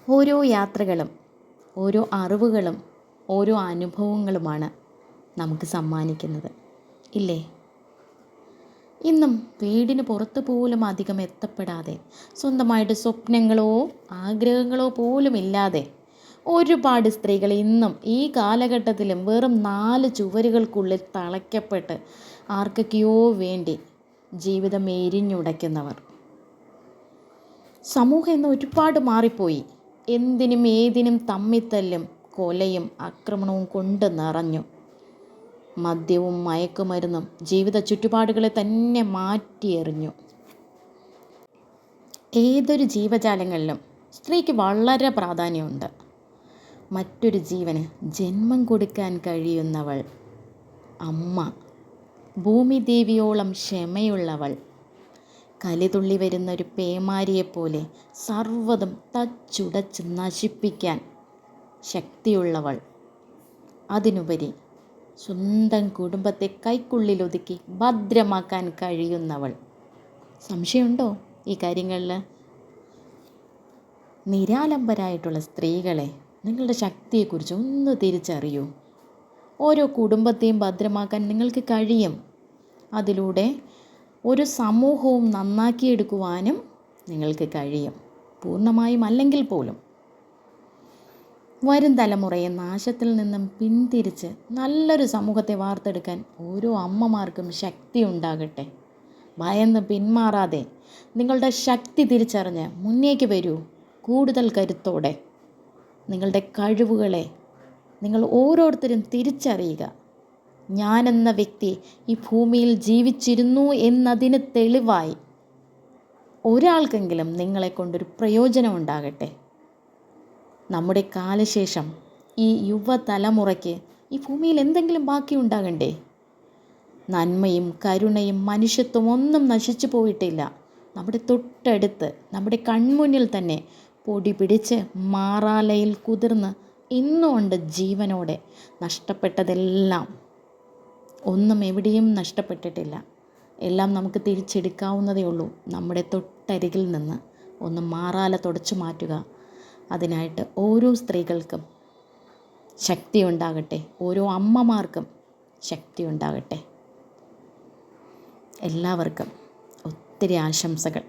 ഓരോ യാത്രകളും ഓരോ അറിവുകളും ഓരോ അനുഭവങ്ങളുമാണ് നമുക്ക് സമ്മാനിക്കുന്നത്, ഇല്ലേ? ഇന്നും വീടിന് പുറത്ത് പോലും അധികം എത്തപ്പെടാതെ, സ്വന്തമായിട്ട് സ്വപ്നങ്ങളോ ആഗ്രഹങ്ങളോ പോലും ഇല്ലാതെ ഒരുപാട് സ്ത്രീകൾ ഇന്നും ഈ കാലഘട്ടത്തിലും വെറും 4 ചുവരുകൾക്കുള്ളിൽ തളയ്ക്കപ്പെട്ട് ആർക്കൊക്കെയോ വേണ്ടി ജീവിതം എരിഞ്ഞുടയ്ക്കുന്നവർ. സമൂഹം ഇന്ന് ഒരുപാട് മാറിപ്പോയി. എന്തിനും ഏതിനും തമ്മിത്തല്ലും കൊലയും ആക്രമണവും കൊണ്ട് നിറഞ്ഞു. മദ്യവും മയക്കുമരുന്നും ജീവിത ചുറ്റുപാടുകളെ തന്നെ മാറ്റിയെറിഞ്ഞു. ഏതൊരു ജീവജാലങ്ങളിലും സ്ത്രീക്ക് വളരെ പ്രാധാന്യമുണ്ട്. മറ്റൊരു ജീവന് ജന്മം കൊടുക്കാൻ കഴിയുന്നവൾ അമ്മ, ഭൂമിദേവിയോളം ക്ഷമയുള്ളവൾ, കലിതുള്ളി വരുന്ന ഒരു പേമാരിയെപ്പോലെ സർവ്വതും തച്ചുടച്ച് നശിപ്പിക്കാൻ ശക്തിയുള്ളവൾ, അതിനുപരി സ്വന്തം കുടുംബത്തെ കൈക്കുള്ളിലൊതുക്കി ഭദ്രമാക്കാൻ കഴിയുന്നവൾ. സംശയമുണ്ടോ ഈ കാര്യങ്ങളിൽ? നിരാലംബരായിട്ടുള്ള സ്ത്രീകളെ, നിങ്ങളുടെ ശക്തിയെക്കുറിച്ച് ഒന്ന് തിരിച്ചറിയൂ. ഓരോ കുടുംബത്തെയും ഭദ്രമാക്കാൻ നിങ്ങൾക്ക് കഴിയും. അതിലൂടെ ഒരു സമൂഹവും നന്നാക്കിയെടുക്കുവാനും നിങ്ങൾക്ക് കഴിയും. പൂർണ്ണമായും അല്ലെങ്കിൽ പോലും. വരും തലമുറയെ നാശത്തിൽ നിന്നും പിന്തിരിച്ച് നല്ലൊരു സമൂഹത്തെ വാർത്തെടുക്കാൻ ഓരോ അമ്മമാർക്കും ശക്തി ഉണ്ടാകട്ടെ. ഭയന്ന് പിന്മാറാതെ നിങ്ങളുടെ ശക്തി തിരിച്ചറിഞ്ഞ് മുന്നേക്ക് വരൂ. കൂടുതൽ കരുത്തോടെ നിങ്ങളുടെ കഴിവുകളെ നിങ്ങൾ ഓരോരുത്തരും തിരിച്ചറിയുക. ഞാനെന്ന വ്യക്തി ഈ ഭൂമിയിൽ ജീവിച്ചിരുന്നു എന്നതിന് തെളിവായി ഒരാൾക്കെങ്കിലും നിങ്ങളെ കൊണ്ടൊരു പ്രയോജനം ഉണ്ടാകട്ടെ. നമ്മുടെ കാലശേഷം ഈ യുവതലമുറയ്ക്ക് ഈ ഭൂമിയിൽ എന്തെങ്കിലും ബാക്കി ഉണ്ടാകണ്ടേ? നന്മയും കരുണയും മനുഷ്യത്വം ഒന്നും നശിച്ചു പോയിട്ടില്ല. നമ്മുടെ തൊട്ടടുത്ത്, നമ്മുടെ കൺമുന്നിൽ തന്നെ പൊടി പിടിച്ച് മാറാലയിൽ കുതിർന്ന് ഇന്നുകൊണ്ട് ജീവനോടെ. നഷ്ടപ്പെട്ടതെല്ലാം, ഒന്നും എവിടെയും നഷ്ടപ്പെട്ടിട്ടില്ല. എല്ലാം നമുക്ക് തിരിച്ചെടുക്കാവുന്നതേ ഉള്ളൂ. നമ്മുടെ തൊട്ടരികിൽ നിന്ന് ഒന്ന് മാറാല തുടച്ചു മാറ്റുക. അതിനായിട്ട് ഓരോ സ്ത്രീകൾക്കും ശക്തി ഉണ്ടാകട്ടെ. ഓരോ അമ്മമാർക്കും ശക്തി ഉണ്ടാകട്ടെ. എല്ലാവർക്കും ഒത്തിരി ആശംസകൾ.